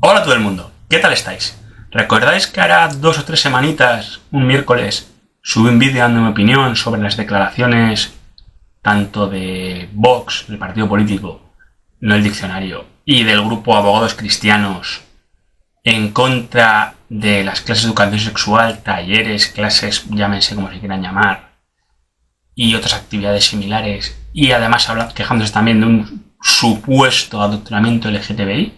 Hola a todo el mundo, ¿qué tal estáis? ¿Recordáis que hará 2 o 3 semanitas, un miércoles, subí un vídeo dando mi opinión sobre las declaraciones tanto de Vox, el partido político, no el diccionario, y del grupo Abogados Cristianos en contra de las clases de educación sexual, talleres, clases, llámense como se quieran llamar, y otras actividades similares, y además quejándose también de un supuesto adoctrinamiento LGTBI?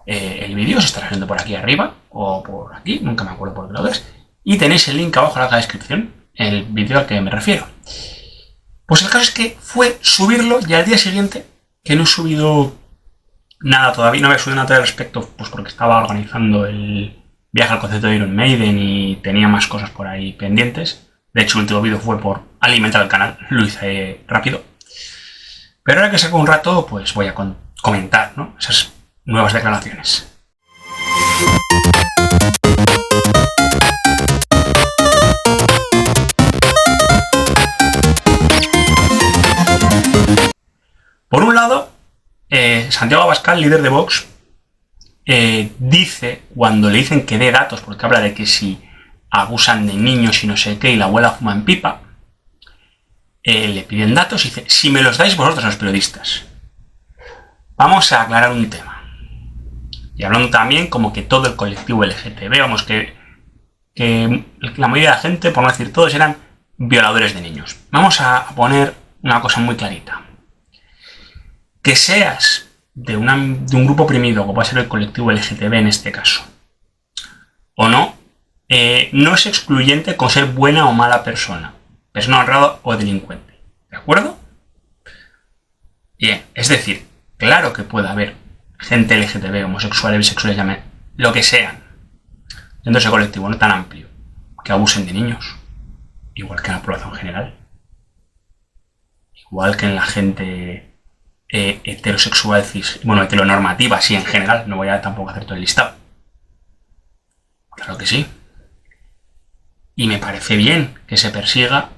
El vídeo se estará viendo por aquí arriba o por aquí, nunca me acuerdo por qué lo ves, y tenéis el link abajo en la descripción, el vídeo al que me refiero. Pues el caso es que fue subirlo y al día siguiente, que no he subido nada todavía, no había subido nada al respecto, pues porque estaba organizando el viaje al concierto de Iron Maiden y tenía más cosas por ahí pendientes. De hecho, el último vídeo fue por alimentar el canal, lo hice rápido. Pero ahora que saco un rato, pues voy a comentar, ¿no?, esas nuevas declaraciones. Por un lado, Santiago Abascal, líder de Vox, dice, cuando le dicen que dé datos, porque habla de que si abusan de niños y no sé qué, y la abuela fuma en pipa, le piden datos y dice, si me los dais vosotros los periodistas. Vamos a aclarar un tema. Y hablando también como que todo el colectivo LGTB, vamos, que la mayoría de la gente, por no decir todos, eran violadores de niños. Vamos a poner una cosa muy clarita. Que seas de un grupo oprimido, como puede ser el colectivo LGTB en este caso, o no, no es excluyente con ser buena o mala persona honrada o delincuente. ¿De acuerdo? Bien, es decir, claro que puede haber gente LGTB, homosexuales, bisexuales, llamen, lo que sean, dentro de ese colectivo no tan amplio, que abusen de niños, igual que en la población general, igual que en la gente heterosexual, heteronormativa, sí, en general, no voy a tampoco hacer todo el listado. Claro que sí. Y me parece bien que se persiga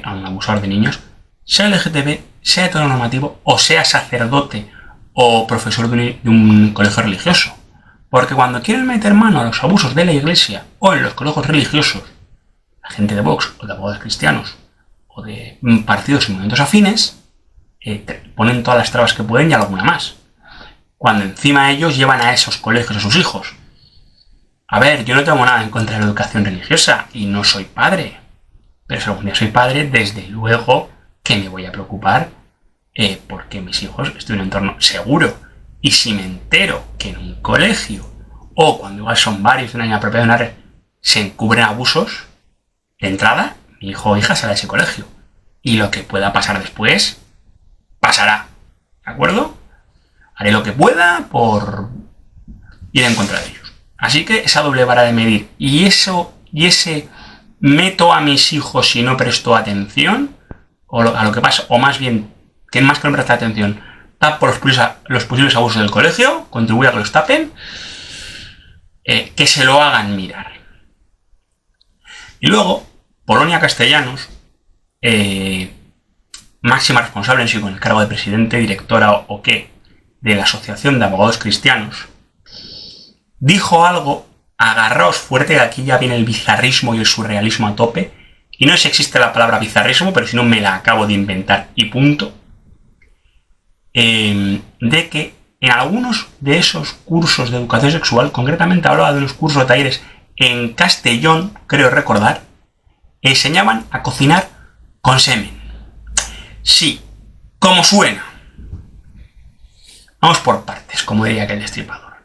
a un abusador de niños, sea LGTB, sea heteronormativo, o sea sacerdote o profesor de un colegio religioso. Porque cuando quieren meter mano a los abusos de la iglesia o en los colegios religiosos, la gente de Vox o de Abogados Cristianos o de partidos y movimientos afines, ponen todas las trabas que pueden y alguna más. Cuando encima ellos llevan a esos colegios a sus hijos. A ver, yo no tengo nada en contra de la educación religiosa y no soy padre. Pero si algún día soy padre, desde luego que me voy a preocupar porque mis hijos estén en un entorno seguro. Y si me entero que en un colegio, o cuando igual son varios de una niña propiedad de una red, se encubren abusos, de entrada, mi hijo o hija sale de ese colegio. Y lo que pueda pasar después, pasará. ¿De acuerdo? Haré lo que pueda por ir en contra de ellos. Así que esa doble vara de medir y ese meto a mis hijos si no presto atención a lo que pasa, o más bien, que más que no prestar atención, tapo los posibles abusos del colegio, contribuye a que los tapen, que se lo hagan mirar. Y luego, Polonia Castellanos, máxima responsable en sí con el cargo de presidente, directora o qué, de la Asociación de Abogados Cristianos, dijo algo, agarraos fuerte, que aquí ya viene el bizarrismo y el surrealismo a tope, y no sé si existe la palabra bizarrismo, pero si no me la acabo de inventar y punto, de que en algunos de esos cursos de educación sexual, concretamente hablaba de los cursos de talleres en Castellón, creo recordar, enseñaban a cocinar con semen. Sí, como suena. Vamos por partes, como diría aquel destripador.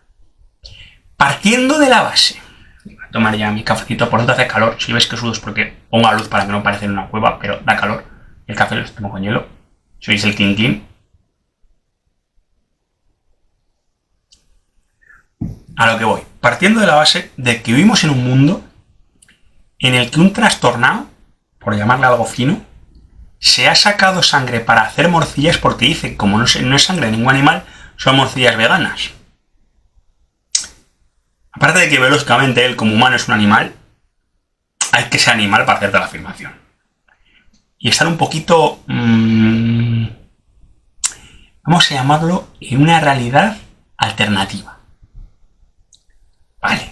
Partiendo de la base, voy a tomar ya mi cafecito, por tanto hace calor. Si ves que sudo es porque pongo la luz para que no parezca en una cueva, pero da calor. El café lo tomo con hielo. Sois el King. A lo que voy. Partiendo de la base de que vivimos en un mundo en el que un trastornado, por llamarle algo fino, se ha sacado sangre para hacer morcillas porque dice, como no es sangre de ningún animal, son morcillas veganas. Aparte de que biológicamente él como humano es un animal, hay que ser animal para hacerte la afirmación. Y estar un poquito, vamos a llamarlo, en una realidad alternativa. Vale.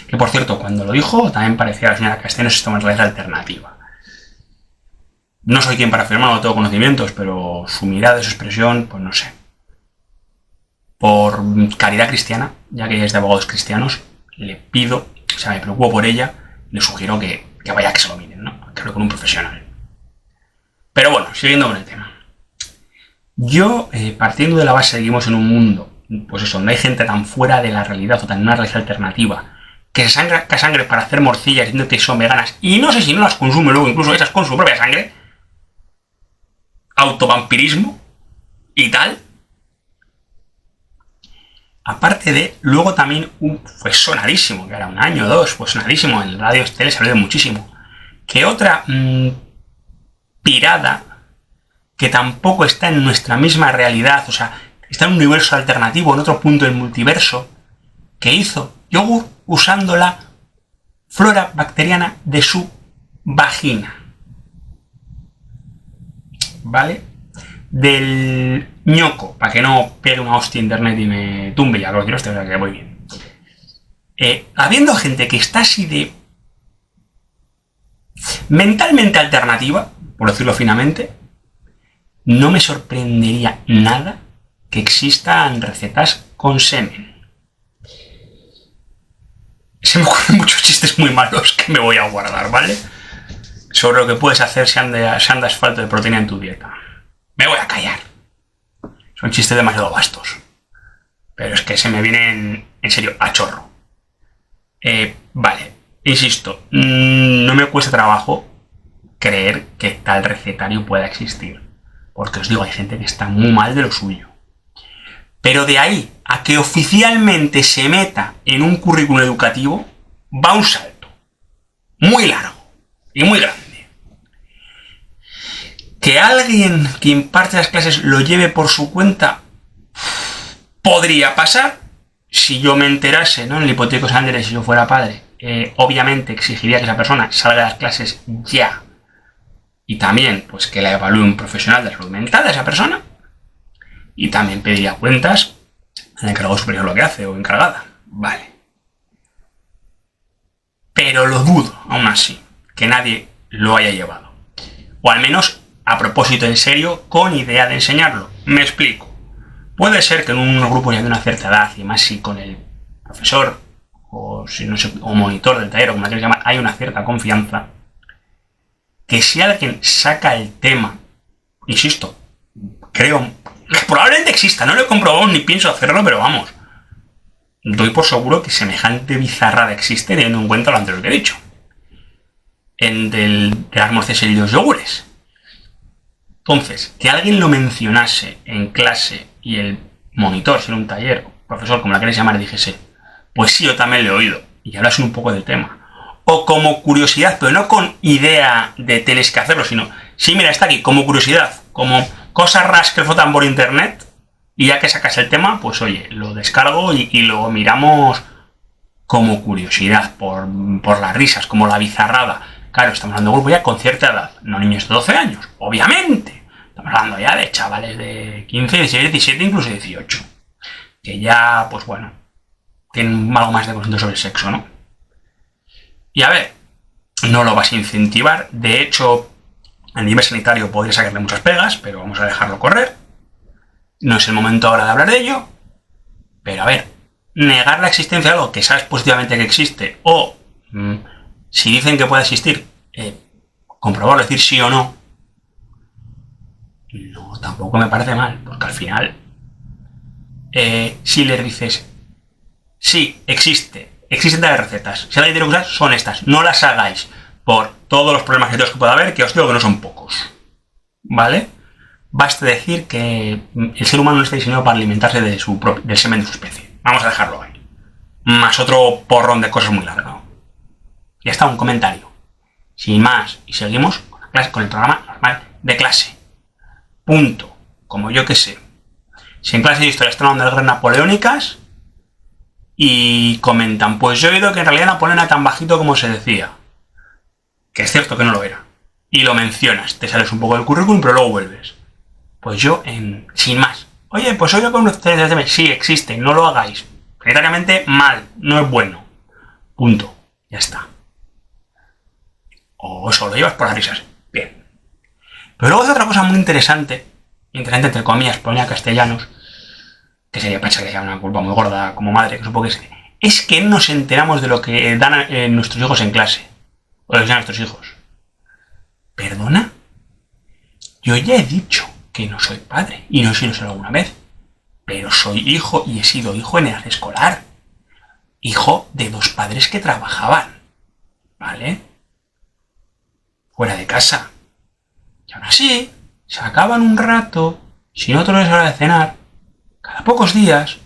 Que por cierto, cuando lo dijo, también parecía la señora Castellanos esto es la alternativa. No soy quien para afirmar, no tengo conocimientos, pero su mirada, su expresión, pues no sé. Por caridad cristiana, ya que es de abogados cristianos, le pido, o sea, me preocupo por ella, le sugiero que vaya a que se lo miren, ¿no? Que hable con un profesional. Pero bueno, siguiendo con el tema. Yo, partiendo de la base, seguimos en un mundo, pues eso, donde hay gente tan fuera de la realidad o tan en una realidad alternativa, que se saca sangre para hacer morcillas diciendo que son veganas, y no sé si no las consume luego, incluso esas con su propia sangre, autovampirismo y tal. Aparte de, luego también fue sonadísimo, que era un año o dos, pues sonadísimo, en radio tele se habló de muchísimo, que otra pirada que tampoco está en nuestra misma realidad, o sea, está en un universo alternativo, en otro punto del multiverso, que hizo yogur usando la flora bacteriana de su vagina. ¿Vale? Del ñoco, para que no pegue una hostia internet y me tumbe ya, lo quiero, que voy bien. Habiendo gente que está así de mentalmente alternativa, por decirlo finamente, no me sorprendería nada que existan recetas con semen. Se me ocurren muchos chistes muy malos que me voy a guardar, ¿vale? Sobre lo que puedes hacer si andas falto de proteína en tu dieta. Me voy a callar. Son chistes demasiado vastos. Pero es que se me vienen, en serio, a chorro. Vale, insisto, no me cuesta trabajo creer que tal recetario pueda existir. Porque os digo, hay gente que está muy mal de lo suyo. Pero de ahí a que oficialmente se meta en un currículum educativo, va un salto. Muy largo y muy grande. Que alguien que imparte las clases lo lleve por su cuenta, podría pasar. Si yo me enterase, ¿no? En el hipotético Andrés, si yo fuera padre, obviamente exigiría que esa persona salga de las clases ya. Y también, pues, que la evalúe un profesional de salud mental de esa persona. Y también pediría cuentas al encargado superior lo que hace, o encargada. Vale. Pero lo dudo, aún así, que nadie lo haya llevado. O al menos a propósito en serio, con idea de enseñarlo. Me explico. Puede ser que en un grupo ya de una cierta edad, y más si con el profesor o si no sé, o monitor del taller, o como la quieras llamar, hay una cierta confianza, que si alguien saca el tema, insisto, creo que probablemente exista, no lo he comprobado ni pienso hacerlo, pero vamos, doy por seguro que semejante bizarrada existe teniendo en cuenta lo anterior que he dicho. De las morcillas y los yogures. Entonces, que alguien lo mencionase en clase y el monitor, si era un taller, profesor, como la queréis llamar, dijese, pues sí, yo también lo he oído, y hablas un poco del tema. O como curiosidad, pero no con idea de tenéis que hacerlo, sino, sí, mira, está aquí, como curiosidad, como cosas raras que flotan por internet, y ya que sacas el tema, pues oye, lo descargo y lo miramos como curiosidad, por las risas, como la bizarrada. Claro, estamos hablando de grupo ya con cierta edad, no niños de 12 años, obviamente. Estamos hablando ya de chavales de 15, 16, 17, incluso 18. Que ya, pues bueno, tienen algo más de conocimiento sobre el sexo, ¿no? Y a ver, no lo vas a incentivar. De hecho, a nivel sanitario podría sacarle muchas pegas, pero vamos a dejarlo correr. No es el momento ahora de hablar de ello. Pero a ver, negar la existencia de algo que sabes positivamente que existe, o si dicen que puede existir, comprobarlo, decir sí o no, no, tampoco me parece mal, porque al final, si les dices, sí, existen tales recetas, si alguien tiene que usar, son estas, no las hagáis por todos los problemas que pueda haber, que os digo que no son pocos, ¿vale? Basta decir que el ser humano no está diseñado para alimentarse del semen de su especie. Vamos a dejarlo ahí. Más otro porrón de cosas muy largo. Ya está, un comentario. Sin más, y seguimos con el programa normal de clase. Punto. Como yo que sé. Si en clase de historia están hablando de guerras napoleónicas y comentan, pues yo he oído que en realidad Napoleón era tan bajito como se decía. Que es cierto que no lo era. Y lo mencionas, te sales un poco del currículum, pero luego vuelves. Pues yo, sin más. Oye, pues oigo con ustedes, sí, existen, no lo hagáis. Mayoritariamente mal, no es bueno. Punto. Ya está. O eso, lo llevas por las risas. Bien. Pero luego hace otra cosa muy interesante entre comillas, ponía Castellanos, que sería para echarle ya una culpa muy gorda como madre, que supongo que es que no nos enteramos de lo que dan nuestros hijos en clase. O les dan a nuestros hijos. ¿Perdona? Yo ya he dicho que no soy padre, y no he sido solo alguna vez, pero soy hijo y he sido hijo en edad escolar. Hijo de dos padres que trabajaban, ¿vale? Fuera de casa. Y aún así, sacaban un rato, si no te lo es hora de cenar, cada pocos días,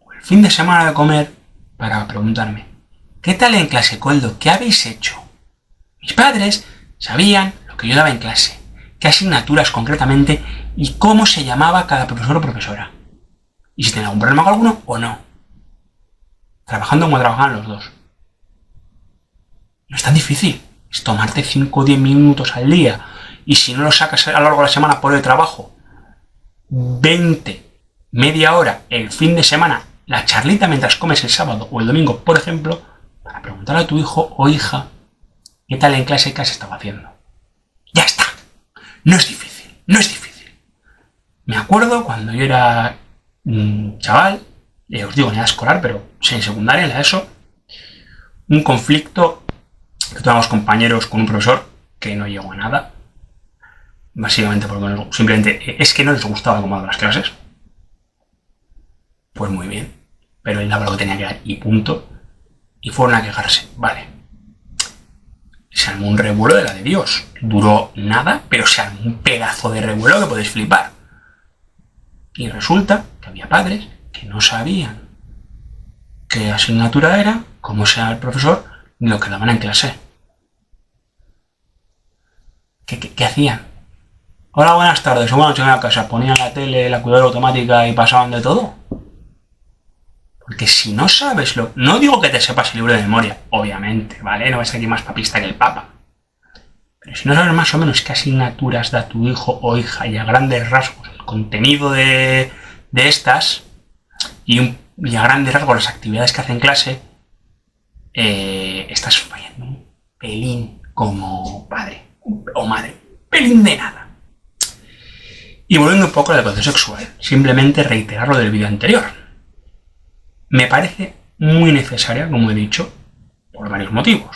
o el fin de semana de comer, para preguntarme, ¿qué tal en clase, Coldo? ¿Qué habéis hecho? Mis padres sabían lo que yo daba en clase, qué asignaturas concretamente y cómo se llamaba cada profesor o profesora. Y si tenía algún problema con alguno o no. Trabajando como trabajaban los dos. No es tan difícil. Es tomarte 5 o 10 minutos al día. Y si no lo sacas a lo largo de la semana por el trabajo, 20, media hora, el fin de semana, la charlita mientras comes el sábado o el domingo, por ejemplo, para preguntar a tu hijo o hija qué tal en clase, qué has estado haciendo. Ya está. No es difícil. No es difícil. Me acuerdo cuando yo era chaval, os digo en edad escolar, pero en secundaria, en la ESO, un conflicto que tuvimos compañeros con un profesor que no llegó a nada. Básicamente porque simplemente es que no les gustaba cómo daban las clases. Pues muy bien. Pero él daba lo que tenía que dar y punto. Y fueron a quejarse. Vale. Se armó un revuelo de la de Dios. Duró nada, pero se armó un pedazo de revuelo que podéis flipar. Y resulta que había padres que no sabían qué asignatura era, cómo se llama el profesor, ni lo que daban en clase. ¿Qué hacían? Hola, buenas tardes. Bueno, llegan a casa, ponían la tele, la cuidadora automática y pasaban de todo. Porque si no sabes lo... No digo que te sepas el libro de memoria, obviamente, ¿vale? No ves aquí más papista que el Papa. Pero si no sabes más o menos qué asignaturas da tu hijo o hija y a grandes rasgos el contenido de estas y a grandes rasgos las actividades que hacen en clase, estás fallando un pelín como padre o madre. Pelín de nada. Y volviendo un poco a la educación sexual, simplemente reiterar lo del vídeo anterior. Me parece muy necesaria, como he dicho, por varios motivos.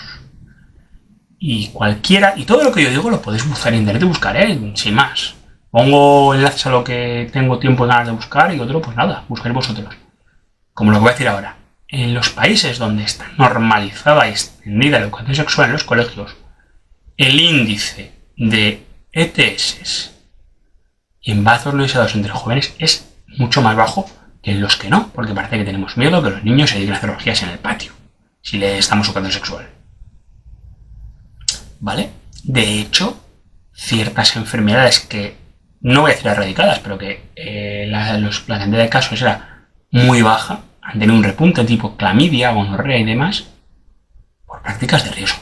Y cualquiera, y todo lo que yo digo lo podéis buscar en internet y buscar, sin más. Pongo enlaces a lo que tengo tiempo y ganas de buscar y otro, pues nada, buscaré vosotros. Como lo que voy a decir ahora. En los países donde está normalizada y extendida la educación sexual en los colegios, el índice de ETS y embarazos no deseados entre jóvenes es mucho más bajo que en los que no, porque parece que tenemos miedo que los niños se dediquen a hacer orgías en el patio, si les estamos educación sexual. ¿Vale? De hecho, ciertas enfermedades que, no voy a decir erradicadas, pero que la cantidad de casos era muy baja, han tenido un repunte tipo clamidia, gonorrea y demás, por prácticas de riesgo.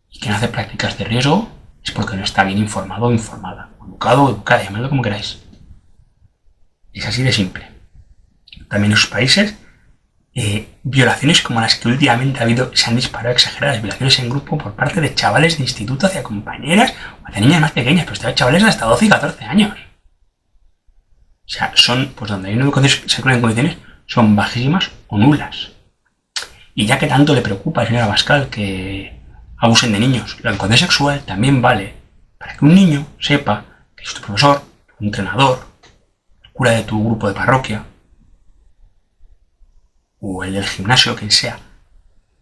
Y quien hace prácticas de riesgo es porque no está bien informado o informada, educado o educada, llamadlo como queráis. Es así de simple. También en esos países, violaciones como las que últimamente ha habido se han disparado exageradas, violaciones en grupo por parte de chavales de instituto hacia compañeras o hacia niñas más pequeñas, pero estos chavales de hasta 12 y 14 años. O sea, son, pues donde hay una educación sexual en condiciones, son bajísimas o nulas. Y ya que tanto le preocupa a la señora Abascal que abusen de niños, la educación sexual también vale para que un niño sepa que es tu profesor, tu entrenador, el cura de tu grupo de parroquia, o el del gimnasio, quien sea,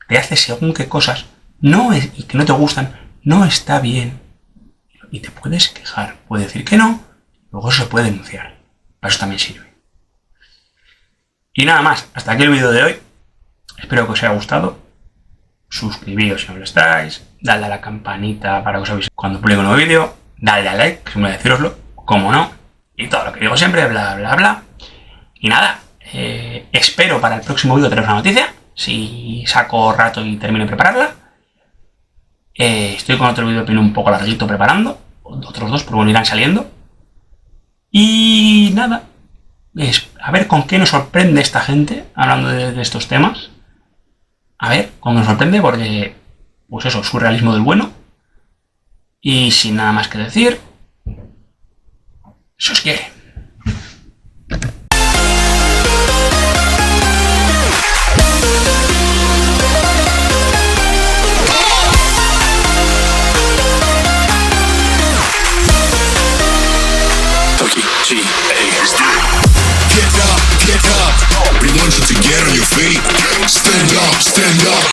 te hace según qué cosas y que no te gustan, no está bien. Y te puedes quejar, puedes decir que no, luego se puede denunciar. Para eso también sirve. Y nada más, hasta aquí el vídeo de hoy. Espero que os haya gustado. Suscribíos si no lo estáis, dadle a la campanita para que os avise cuando publique un nuevo vídeo, dadle a like, que se me va a deciroslo, como no, y todo lo que digo siempre, bla bla bla. Y nada, espero para el próximo vídeo tener una noticia, si saco rato y termino de prepararla. Estoy con otro vídeo de opinión un poco larguito preparando, otros dos, pero bueno, irán saliendo. Y nada, A ver con qué nos sorprende esta gente hablando de estos temas. A ver con qué nos sorprende, porque, pues eso, surrealismo del bueno. Y sin nada más que decir, se os quiere. Get up, we want you to get on your feet. Stand up, stand up.